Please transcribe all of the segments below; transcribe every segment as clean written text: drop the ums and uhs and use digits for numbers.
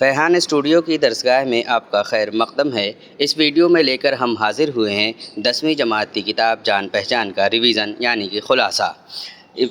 فیحان studio کی درسگاہ میں آپ کا خیر مقدم ہے۔ اس ویڈیو میں لے کر ہم حاضر ہوئے ہیں 10ویں جماعت کی کتاب جان پہچان کا ریویژن یعنی کہ خلاصہ۔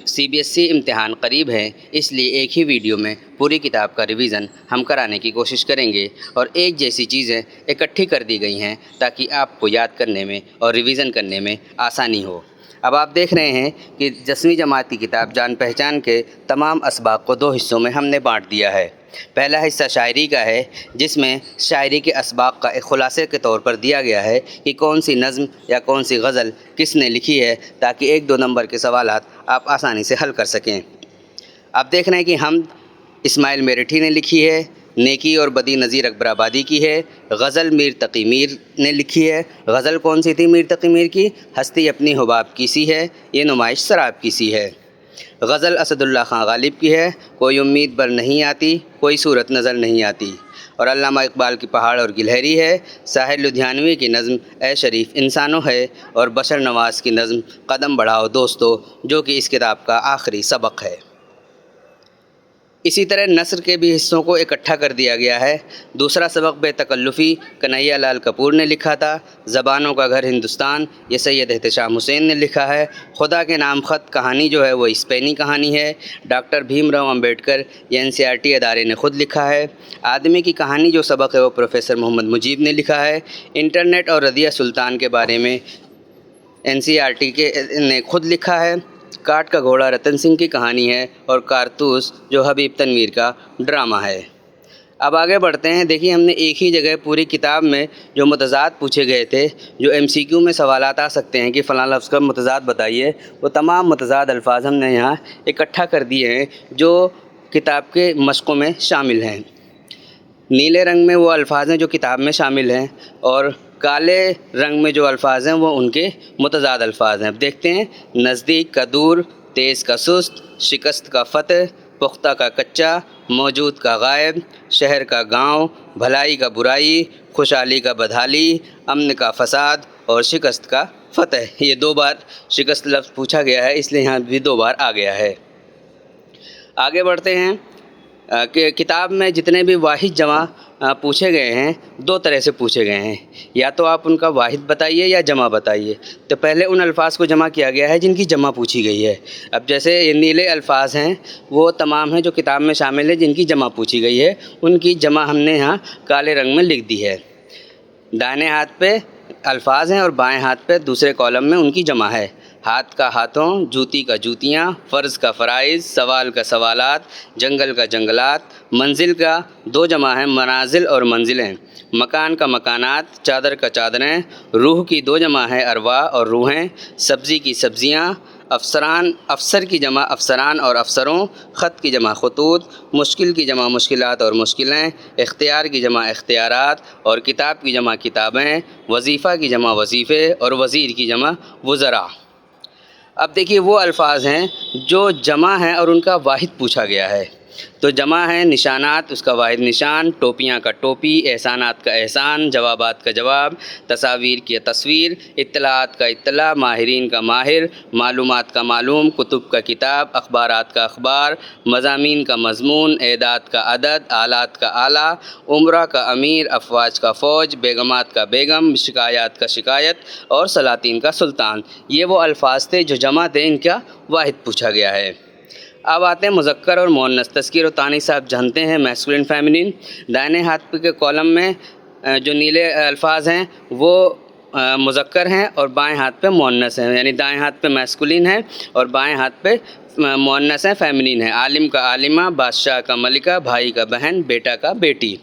CBSE امتحان قریب ہیں، اس لیے ایک ہی ویڈیو میں پوری کتاب کا ریویژن ہم کرانے کی کوشش کریں گے اور ایک جیسی چیزیں اکٹھی کر دی گئی ہیں تاکہ آپ کو یاد کرنے میں اور ریویژن کرنے میں آسانی ہو۔ اب آپ دیکھ رہے ہیں کہ 10ویں جماعت کی کتاب جان پہچان کے تمام اسباق کو 2 حصوں میں ہم نے بانٹ دیا ہے۔ پہلا حصہ شاعری کا ہے، جس میں شاعری کے اسباق کا ایک خلاصے کے طور پر دیا گیا ہے کہ کون سی نظم یا کون سی غزل کس نے لکھی ہے، تاکہ 1-2 نمبر کے سوالات آپ آسانی سے حل کر سکیں۔ آپ دیکھ رہے ہیں کہ حمد اسماعیل میرٹھی نے لکھی ہے، نیکی اور بدی نذیر اکبر آبادی کی ہے، غزل میر تقی میر نے لکھی ہے۔ غزل کون سی تھی میر تقی میر کی؟ ہستی اپنی حباب کی سی ہے، یہ نمائش سراب کی سی ہے۔ غزل اسد اللہ خان غالب کی ہے، کوئی امید بر نہیں آتی، کوئی صورت نظر نہیں آتی۔ اور علامہ اقبال کی پہاڑ اور گلہری ہے۔ ساحر لدھیانوی کی نظم اے شریف انسانوں ہے، اور بشر نواز کی نظم قدم بڑھاؤ دوستو، جو کہ اس کتاب کا آخری سبق ہے۔ اسی طرح نثر کے بھی حصوں کو اکٹھا کر دیا گیا ہے۔ دوسرا سبق بے تکلفی کنہیا لال کپور نے لکھا تھا۔ زبانوں کا گھر ہندوستان، یہ سید احتشام حسین نے لکھا ہے۔ خدا کے نام خط کہانی جو ہے وہ اسپینی کہانی ہے، ڈاکٹر بھیم راؤ امبیڈکر یہ NCERT ادارے نے خود لکھا ہے۔ آدمی کی کہانی جو سبق ہے وہ پروفیسر محمد مجیب نے لکھا ہے۔ انٹرنیٹ اور رضیہ سلطان کے بارے میں NCERT نے خود لکھا ہے۔ کاٹ کا گھوڑا رتن سنگھ کی کہانی ہے، اور کارتوس جو حبیب تنویر کا ڈرامہ ہے۔ اب آگے بڑھتے ہیں۔ دیکھیے ہم نے ایک ہی جگہ پوری کتاب میں جو متضاد پوچھے گئے تھے، جو MCQ میں سوالات آ سکتے ہیں کہ فلاں لفظ کا متضاد بتائیے، وہ تمام متضاد الفاظ ہم نے یہاں اکٹھا کر دیے ہیں جو کتاب کے مشقوں میں شامل ہیں۔ نیلے رنگ میں وہ الفاظ ہیں جو کتاب میں شامل ہیں، اور کالے رنگ میں جو الفاظ ہیں وہ ان کے متضاد الفاظ ہیں۔ اب دیکھتے ہیں۔ نزدیک کا دور، تیز کا سست، شکست کا فتح، پختہ کا کچا، موجود کا غائب، شہر کا گاؤں، بھلائی کا برائی، خوشحالی کا بدحالی، امن کا فساد، اور شکست کا فتح۔ یہ 2 بار شکست لفظ پوچھا گیا ہے، اس لیے یہاں بھی 2 بار آ گیا ہے۔ آگے بڑھتے ہیں کہ کتاب میں جتنے بھی واحد جمع پوچھے گئے ہیں 2 طرح سے پوچھے گئے ہیں، یا تو آپ ان کا واحد بتائیے یا جمع بتائیے۔ تو پہلے ان الفاظ کو جمع کیا گیا ہے جن کی جمع پوچھی گئی ہے۔ اب جیسے یہ نیلے الفاظ ہیں وہ تمام ہیں جو کتاب میں شامل ہیں جن کی جمع پوچھی گئی ہے، ان کی جمع ہم نے یہاں کالے رنگ میں لکھ دی ہے۔ دائیں ہاتھ پہ الفاظ ہیں اور بائیں ہاتھ پہ دوسرے کالم میں ان کی جمع ہے۔ ہاتھ کا ہاتھوں، جوتی کا جوتیاں، فرض کا فرائض، سوال کا سوالات، جنگل کا جنگلات۔ منزل کا 2 جمع ہیں، منازل اور منزلیں۔ مکان کا مکانات، چادر کا چادریں۔ روح کی 2 جمع ہیں، ارواح اور روحیں۔ سبزی کی سبزیاں۔ افسر کی جمع افسران اور افسروں۔ خط کی جمع خطوط۔ مشکل کی جمع مشکلات اور مشکلیں۔ اختیار کی جمع اختیارات، اور کتاب کی جمع کتابیں۔ وظیفہ کی جمع وظیفے، اور وزیر کی جمع وزراء۔ اب دیکھیے وہ الفاظ ہیں جو جمع ہیں اور ان کا واحد پوچھا گیا ہے۔ تو جمع ہیں نشانات، اس کا واحد نشان، ٹوپیاں کا ٹوپی، احسانات کا احسان، جوابات کا جواب، تصاویر کی تصویر، اطلاعات کا اطلاع، ماہرین کا ماہر، معلومات کا معلوم، کتب کا کتاب، اخبارات کا اخبار، مضامین کا مضمون، اعداد کا عدد، آلات کا آلہ، امراء کا امیر، افواج کا فوج، بیگمات کا بیگم، شکایات کا شکایت، اور سلاطین کا سلطان۔ یہ وہ الفاظ تھے جو جمع تھے، ان کا واحد پوچھا گیا ہے۔ اب آتے ہیں مذکر اور مؤنث۔ تذکیر و تانیث صاحب جانتے ہیں، میسکولین فیمنین۔ دائیں ہاتھ کے کالم میں جو نیلے الفاظ ہیں وہ مذکر ہیں اور بائیں ہاتھ پہ مؤنث ہیں، یعنی دائیں ہاتھ پہ میسکولین ہے اور بائیں ہاتھ پہ مؤنث ہیں، فیمنین ہے۔ عالم کا عالمہ، بادشاہ کا ملکہ، بھائی کا بہن، بیٹا کا بیٹی۔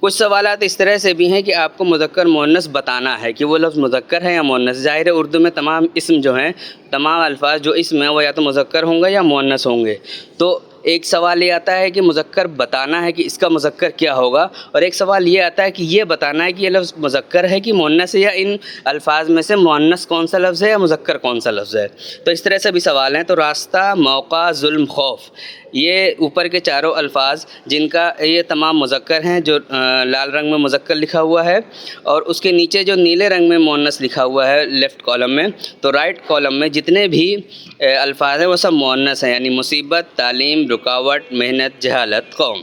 کچھ سوالات اس طرح سے بھی ہیں کہ آپ کو مذکر مؤنث بتانا ہے کہ وہ لفظ مذکر ہے یا مؤنث۔ ظاہر ہے اردو میں تمام اسم جو ہیں، تمام الفاظ جو اسم ہیں وہ یا تو مذکر ہوں گے یا مؤنث ہوں گے۔ تو ایک سوال یہ آتا ہے کہ مذکر بتانا ہے کہ اس کا مذکر کیا ہوگا، اور ایک سوال یہ آتا ہے کہ یہ بتانا ہے کہ یہ لفظ مذکر ہے کہ مؤنث ہے، یا ان الفاظ میں سے مؤنث کون سا لفظ ہے یا مذکر کون سا لفظ ہے۔ تو اس طرح سے بھی سوال ہیں۔ تو راستہ، موقع، ظلم، خوف، یہ اوپر کے چاروں الفاظ جن کا یہ تمام مذکر ہیں، جو لال رنگ میں مذکر لکھا ہوا ہے، اور اس کے نیچے جو نیلے رنگ میں مؤنث لکھا ہوا ہے لیفٹ کالم میں، تو رائٹ کالم میں جتنے بھی الفاظ ہیں وہ سب مؤنث ہیں، یعنی مصیبت، تعلیم، رکاوٹ، محنت، جہالت، قوم۔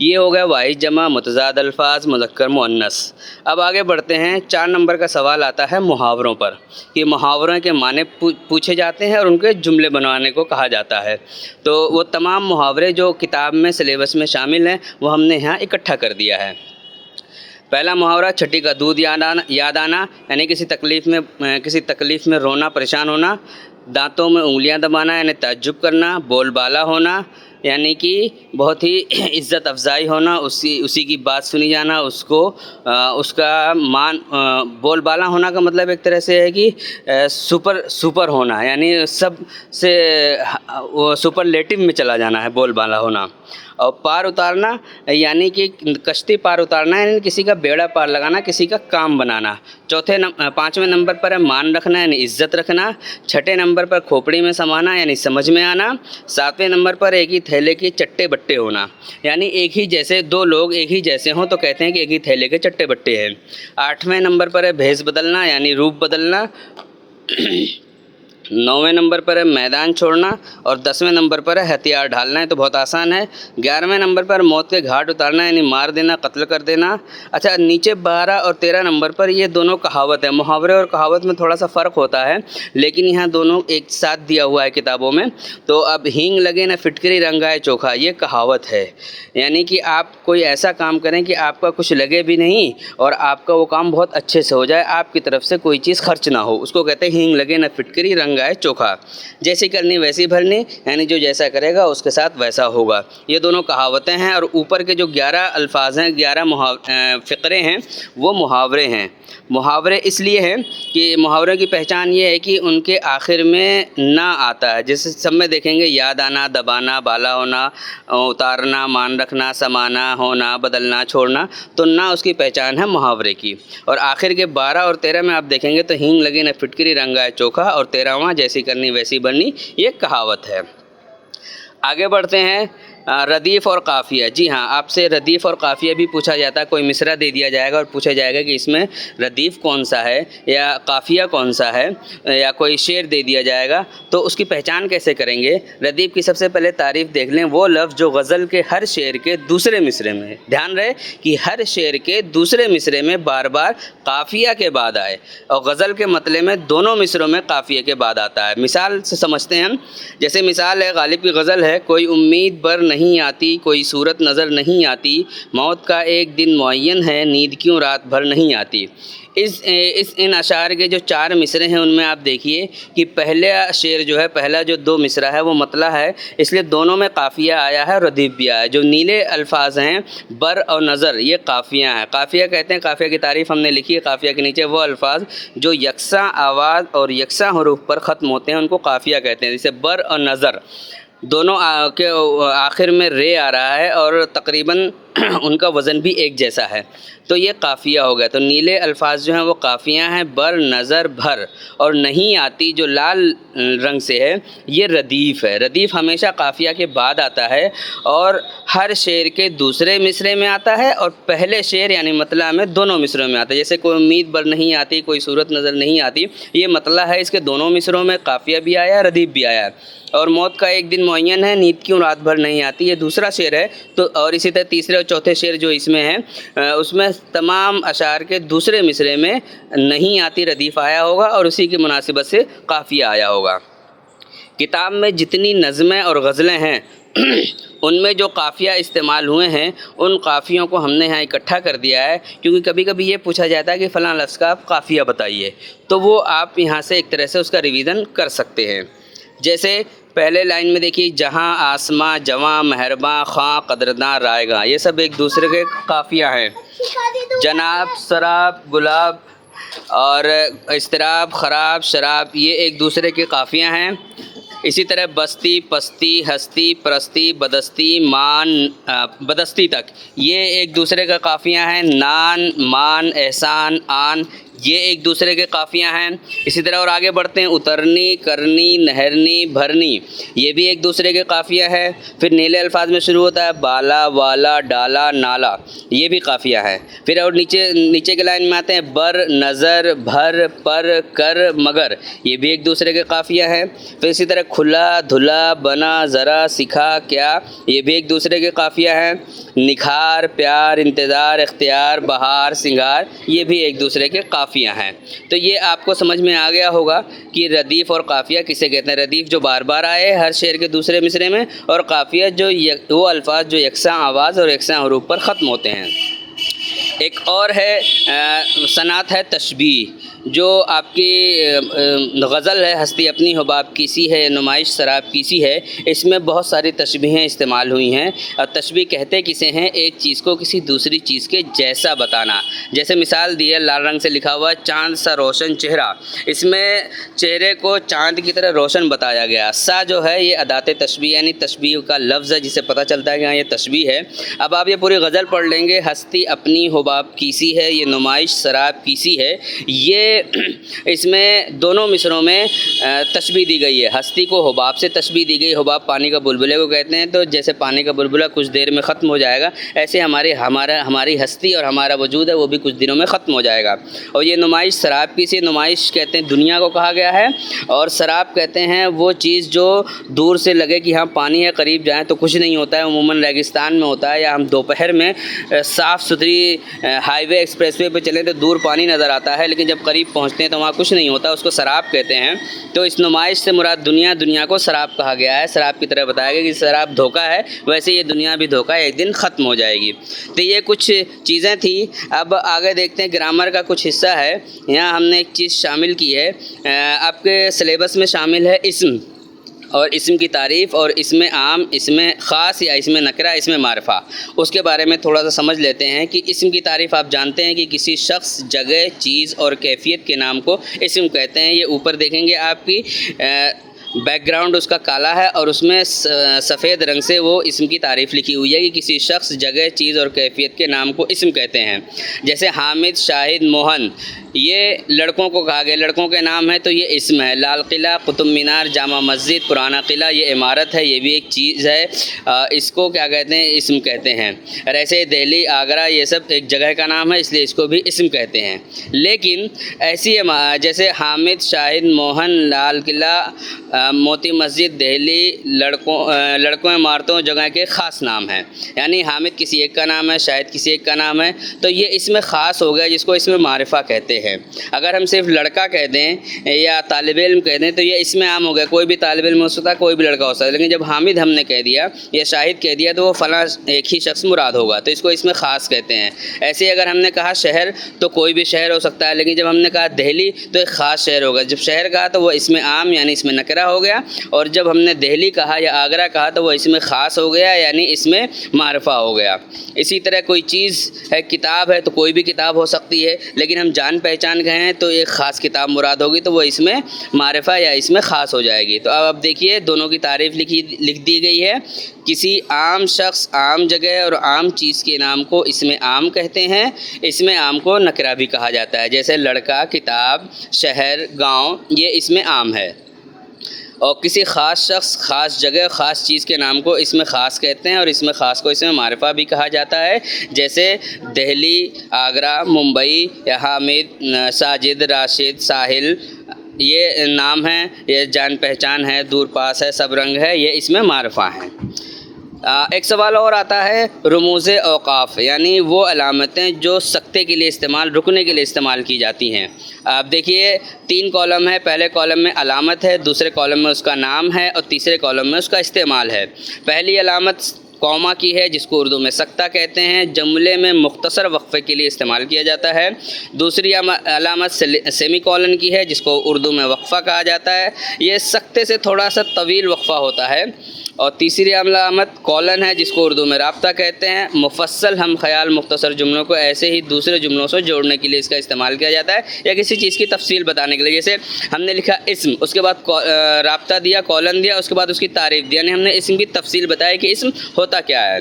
یہ ہو گیا واحد جمع متضاد الفاظ مذکر مؤنث۔ اب آگے بڑھتے ہیں، 4 نمبر کا سوال آتا ہے محاوروں پر، کہ محاوروں کے معنی پوچھے جاتے ہیں اور ان کے جملے بنوانے کو کہا جاتا ہے۔ تو وہ تمام محاورے جو کتاب میں سلیبس میں شامل ہیں وہ ہم نے یہاں اکٹھا کر دیا ہے۔ پہلا محاورہ چھٹی کا دودھ یاد آنا، یعنی کسی تکلیف میں رونا پریشان ہونا۔ دانتوں میں انگلیاں دبانا یعنی تعجب کرنا۔ بول بالا ہونا یعنی کہ بہت ہی عزت افزائی ہونا، اسی کی بات سنی جانا، اس کا بول بالا ہونا کا مطلب ایک طرح سے ہے کہ سپر ہونا، یعنی سب سے وہ سپرلیٹو میں چلا جانا ہے بول بالا ہونا۔ اور پار اتارنا یعنی کہ کشتی پار اتارنا، یعنی کسی کا بیڑا پار لگانا، کسی کا کام بنانا۔ 5ویں نمبر پر ہے مان رکھنا یعنی عزت رکھنا۔ 6 نمبر پر کھوپڑی میں سمانا یعنی سمجھ میں آنا۔ 7ویں نمبر پر ایک ہی تھیلے کے چٹے بٹے ہونا، یعنی ایک ہی جیسے دو لوگ ایک ہی جیسے ہوں تو کہتے ہیں کہ ایک ہی تھیلے کے چٹے بٹے ہیں۔ 8ویں نمبر پر ہے بھیس بدلنا یعنی روپ بدلنا۔ 9ویں نمبر پر ہے میدان چھوڑنا، اور 10ویں نمبر پر ہے ہتھیار ڈھالنا ہے، تو بہت آسان ہے۔ 11ویں نمبر پر موت کے گھاٹ اتارنا یعنی مار دینا، قتل کر دینا۔ اچھا، نیچے 12 اور 13 نمبر پر یہ دونوں کہاوت ہے۔ محاورے اور کہاوت میں تھوڑا سا فرق ہوتا ہے، لیکن یہاں دونوں ایک ساتھ دیا ہوا ہے کتابوں میں۔ تو اب ہینگ لگے نہ فٹکری رنگائے چوکھا، یہ کہاوت ہے، یعنی کہ آپ کوئی ایسا کام کریں کہ آپ کا کچھ لگے بھی نہیں اور آپ کا وہ کام بہت اچھے سے ہو جائے، آپ کی طرف سے کوئی چیز خرچ نہ ہو، اس کو کہتے ہیں ہینگ لگے نہ فٹکری رنگائے چوکھا۔ جیسی کرنی ویسی بھرنی، یعنی جو جیسا کرے گا اس کے ساتھ ویسا ہوگا۔ یہ دونوں کہاوتیں ہیں، اور اوپر کے جو 11 الفاظ ہیں، 11 فقرے ہیں، وہ محاورے ہیں۔ محاورے اس لیے ہیں کہ محاورے کی پہچان یہ ہے کہ ان کے آخر میں نہ آتا ہے، جیسے سب میں دیکھیں گے یاد آنا، دبانا، بالا ہونا، اتارنا، مان رکھنا، سمانا، ہونا، بدلنا، چھوڑنا، تو نہ اس کی پہچان ہے محاورے کی۔ اور آخر کے 12 اور 13 میں آپ دیکھیں گے تو ہینگ لگے نہ فٹکری رنگائے چوکھا، اور 13واں جیسی کرنی ویسی بننی، یہ کہاوت ہے۔ آگے بڑھتے ہیں، ردیف اور قافیہ۔ جی ہاں، آپ سے ردیف اور قافیہ بھی پوچھا جاتا ہے، کوئی مصرع دے دیا جائے گا اور پوچھا جائے گا کہ اس میں ردیف کون سا ہے یا قافیہ کون سا ہے، یا کوئی شعر دے دیا جائے گا، تو اس کی پہچان کیسے کریں گے؟ ردیف کی سب سے پہلے تعریف دیکھ لیں، وہ لفظ جو غزل کے ہر شعر کے دوسرے مصرعے میں ہے۔ دھیان رہے کہ ہر شعر کے دوسرے مصرعے میں بار بار قافیہ کے بعد آئے، اور غزل کے مطلع میں دونوں مصرعوں میں قافیہ کے بعد آتا ہے۔ مثال سے سمجھتے ہیں ہم، جیسے مثال ہے، غالب کی غزل ہے، کوئی امید بر نہیں آتی، کوئی صورت نظر نہیں آتی، موت کا ایک دن معین ہے، نیند کیوں رات بھر نہیں آتی۔ ان اشعار کے جو 4 مصرعے ہیں ان میں آپ دیکھیے کہ پہلا شعر جو ہے، پہلا جو 2 مصرع ہے وہ مطلع ہے، اس لیے دونوں میں قافیہ آیا ہے اور ردیف بھی آیا ہے۔ جو نیلے الفاظ ہیں بر اور نظر، یہ قافیہ ہیں۔ قافیہ کہتے ہیں، قافیہ کی تعریف ہم نے لکھی ہے، قافیہ کے نیچے وہ الفاظ جو یکساں آواز اور یکساں حروف پر ختم ہوتے ہیں ان کو قافیہ کہتے ہیں، جیسے بر اور نظر دونوں کے آخر میں رے آ رہا ہے اور تقریباً ان کا وزن بھی ایک جیسا ہے، تو یہ قافیہ ہو گیا۔ تو نیلے الفاظ جو ہیں وہ قافیہ ہیں، بر، نظر، بھر، اور نہیں آتی جو لال رنگ سے ہے یہ ردیف ہے۔ ردیف ہمیشہ قافیہ کے بعد آتا ہے اور ہر شعر کے دوسرے مصرعے میں آتا ہے اور پہلے شعر یعنی مطلع میں دونوں مصرعوں میں آتا ہے۔ جیسے کوئی امید بر نہیں آتی، کوئی صورت نظر نہیں آتی، یہ مطلع ہے، اس کے دونوں مصرعوں میں قافیہ بھی آیا ہے، ردیف بھی آیا ہے۔ اور موت کا ایک دن معین ہے، نیند کیوں رات بھر نہیں آتی، یہ دوسرا شعر ہے۔ تو اور اسی طرح تیسرے اور چوتھے شعر جو اس میں ہیں اس میں تمام اشعار کے دوسرے مصرعے میں نہیں آتی ردیف آیا ہوگا اور اسی کی مناسبت سے قافیہ آیا ہوگا۔ کتاب میں جتنی نظمیں اور غزلیں ہیں ان میں جو قافیہ استعمال ہوئے ہیں ان قافیوں کو ہم نے یہاں اکٹھا کر دیا ہے، کیونکہ کبھی کبھی یہ پوچھا جاتا ہے کہ فلاں لفظ کا آپ قافیہ بتائیے، تو وہ آپ یہاں سے ایک طرح سے اس کا ریویژن کر سکتے ہیں۔ جیسے پہلے لائن میں دیکھیے، جہاں، آسماں، جواں، مہرباں، خواں، قدرداں، رائے گاں، یہ سب ایک دوسرے کے قافیہ ہیں۔ جناب، سراب، گلاب اور اضطراب، خراب، شراب، یہ ایک دوسرے کے قافیہ ہیں۔ اسی طرح بستی، پستی، ہستی، پرستی، بدستی، مان، بدستی تک یہ ایک دوسرے کا قافیہ ہیں۔ نان، مان، احسان، آن، یہ ایک دوسرے کے قافیہ ہیں۔ اسی طرح اور آگے بڑھتے ہیں، اترنی، کرنی، نہرنی، بھرنی، یہ بھی ایک دوسرے کے قافیہ ہے۔ پھر نیلے الفاظ میں شروع ہوتا ہے، بالا، والا، ڈالا، نالا، یہ بھی قافیہ ہے۔ پھر اور نیچے کے لائن میں آتے ہیں، بر، نظر، بھر، پر، کر، مگر، یہ بھی ایک دوسرے کے قافیہ ہے۔ پھر اسی طرح کھلا، دھلا، بنا، ذرا، سکھا، کیا، یہ بھی ایک دوسرے کے قافیہ ہیں۔ نکھار، پیار، انتظار، اختیار، بہار، سنگار، یہ بھی ایک دوسرے کے قافیہ ہیں۔ تو یہ آپ کو سمجھ میں آ گیا ہوگا کہ ردیف اور قافیہ کسے کہتے ہیں۔ ردیف جو بار بار آئے ہر شعر کے دوسرے مصرعے میں، اور قافیہ جو وہ الفاظ جو یکساں آواز اور یکساں حروف پر ختم ہوتے ہیں۔ ایک اور ہے صنعت ہے تشبیہ، جو آپ کی غزل ہے ہستی اپنی حباب کیسی ہے، نمائش شراب کیسی ہے، اس میں بہت ساری تشبیہیں استعمال ہوئی ہیں۔ اور تشبیہ کہتے کسے ہیں؟ ایک چیز کو کسی دوسری چیز کے جیسا بتانا۔ جیسے مثال دی ہے، لال رنگ سے لکھا ہوا چاند سا روشن چہرہ، اس میں چہرے کو چاند کی طرح روشن بتایا گیا۔ سا جو ہے یہ ادات تشبیہ یعنی تشبیہ کا لفظ ہے، جسے پتہ چلتا ہے کہ ہاں یہ تشبیہ ہے۔ اب آپ یہ پوری غزل پڑھ لیں گے، ہستی اپنی حباب کیسی ہے، یہ نمائش شراب کیسی ہے، یہ اس میں دونوں مصروں میں تشبیہ دی گئی ہے۔ ہستی کو حباب سے تشبیہ دی گئی، حباب پانی کا بلبلے کو کہتے ہیں، تو جیسے پانی کا بلبلہ کچھ دیر میں ختم ہو جائے گا، ایسے ہماری ہستی اور ہمارا وجود ہے وہ بھی کچھ دنوں میں ختم ہو جائے گا۔ اور یہ نمائش شراب کیسی ہے، نمائش کہتے ہیں دنیا کو کہا گیا ہے، اور شراب کہتے ہیں وہ چیز جو دور سے لگے کہ ہاں پانی ہے، قریب جائیں تو کچھ نہیں ہوتا ہے، عموماً ریگستان میں ہوتا ہے، یا ہم دوپہر میں صاف ستھری ہائی وے ایکسپریس وے پہ چلیں تو دور پانی نظر آتا ہے، لیکن جب قریب پہنچتے ہیں تو وہاں کچھ نہیں ہوتا، اس کو شراب کہتے ہیں۔ تو اس نمائش سے مراد دنیا کو شراب کہا گیا ہے، شراب کی طرح بتایا گیا کہ شراب دھوکہ ہے، ویسے یہ دنیا بھی دھوکہ ہے، ایک دن ختم ہو جائے گی۔ تو یہ کچھ چیزیں تھیں۔ اب آگے دیکھتے ہیں، گرامر کا کچھ حصہ ہے، یہاں ہم نے ایک چیز شامل کی ہے، آپ کے سلیبس میں شامل ہے اسم، اور اسم کی تعریف، اور اس میں عام، اس میں خاص، یا اس میں نکرہ، اس میں معرفہ، اس کے بارے میں تھوڑا سا سمجھ لیتے ہیں۔ کہ اسم کی تعریف آپ جانتے ہیں کہ کسی شخص، جگہ، چیز اور کیفیت کے نام کو اسم کہتے ہیں۔ یہ اوپر دیکھیں گے آپ کی بیک گراؤنڈ اس کا کالا ہے، اور اس میں سفید رنگ سے وہ اسم کی تعریف لکھی ہوئی ہے کہ کسی شخص، جگہ، چیز اور کیفیت کے نام کو اسم کہتے ہیں۔ جیسے حامد، شاہد، موہن، یہ لڑکوں کو کہا گیا، لڑکوں کے نام ہے تو یہ اسم ہے۔ لال قلعہ، قطب مینار، جامع مسجد، پرانا قلعہ، یہ عمارت ہے، یہ بھی ایک چیز ہے، اس کو کیا کہتے ہیں؟ اسم کہتے ہیں۔ اور ایسے دہلی، آگرہ، یہ سب ایک جگہ کا نام ہے، اس لیے اس کو بھی اسم کہتے ہیں۔ لیکن ایسی جیسے حامد، شاہد، موہن، لال قلعہ، موتی مسجد، دہلی، لڑکوں، عمارتوں، جگہ کے خاص نام ہیں۔ یعنی حامد کسی ایک کا نام ہے، شاہد کسی ایک کا نام ہے، تو یہ اس میں خاص ہو گیا، جس کو اس میں معرفہ کہتے ہیں۔ اگر ہم صرف لڑکا کہہ دیں یا طالب علم کہہ دیں تو یہ اس میں عام ہو گیا، کوئی بھی طالب علم ہو سکتا ہے، کوئی بھی لڑکا ہو سکتا ہے۔ لیکن جب حامد ہم نے کہہ دیا یا شاہد کہہ دیا تو وہ فلاں ایک ہی شخص مراد ہوگا، تو اس کو اس میں خاص کہتے ہیں۔ ایسے ہی اگر ہم نے کہا شہر تو کوئی بھی شہر ہو سکتا ہے، لیکن جب ہم نے کہا دہلی تو ایک خاص شہر ہوگا۔ جب شہر کہا تو وہ اس میں عام یعنی اس میں نکرہ ہو گیا، اور جب ہم نے دہلی کہا یا آگرہ کہا تو وہ اس میں خاص ہو گیا یعنی اس میں معرفہ ہو گیا۔ اسی طرح کوئی چیز ہے، کتاب ہے تو کوئی بھی کتاب ہو سکتی ہے، لیکن ہم جان پہچان گئے ہیں تو ایک خاص کتاب مراد ہوگی تو وہ اس میں معرفہ یا اس میں خاص ہو جائے گی۔ تو اب دیکھیے دونوں کی تعریف لکھ دی گئی ہے۔ کسی عام شخص، عام جگہ اور عام چیز کے نام کو اس میں عام کہتے ہیں، اس میں عام کو نکرہ بھی کہا جاتا ہے، جیسے لڑکا، کتاب، شہر، گاؤں، یہ اس میں عام ہے۔ اور کسی خاص شخص، خاص جگہ، خاص چیز کے نام کو اس میں خاص کہتے ہیں، اور اس میں خاص کو اس میں معرفہ بھی کہا جاتا ہے، جیسے دہلی، آگرہ، ممبئی، یا حامد، ساجد، راشد، ساحل، یہ نام ہیں، یہ جان پہچان ہے، دور پاس ہے، سب رنگ ہے، یہ اس میں معرفہ ہیں۔ ایک سوال اور آتا ہے، رموز اوقاف یعنی وہ علامتیں جو سکتے کے لیے استعمال، رکنے کے لیے استعمال کی جاتی ہیں۔ آپ دیکھیے 3 کالم ہے، پہلے کالم میں علامت ہے، دوسرے کالم میں اس کا نام ہے، اور تیسرے کالم میں اس کا استعمال ہے۔ پہلی علامت کوما کی ہے، جس کو اردو میں سکتہ کہتے ہیں، جملے میں مختصر وقفے کے لیے استعمال کیا جاتا ہے۔ دوسری علامت سیمی کولن کی ہے، جس کو اردو میں وقفہ کہا جاتا ہے، یہ سکتے سے تھوڑا سا طویل وقفہ ہوتا ہے۔ اور تیسری علامت کولن ہے، جس کو اردو میں رابطہ کہتے ہیں۔ مفصل ہم خیال مختصر جملوں کو ایسے ہی دوسرے جملوں سے جوڑنے کے لیے اس کا استعمال کیا جاتا ہے، یا کسی چیز کی تفصیل بتانے کے لیے۔ جیسے ہم نے لکھا اسم، اس کے بعد رابطہ دیا، کولن دیا، اس کے بعد اس کی تعریف دی، یعنی ہم نے اسم کی تفصیل بتائی کہ اسم ہوتا کیا ہے۔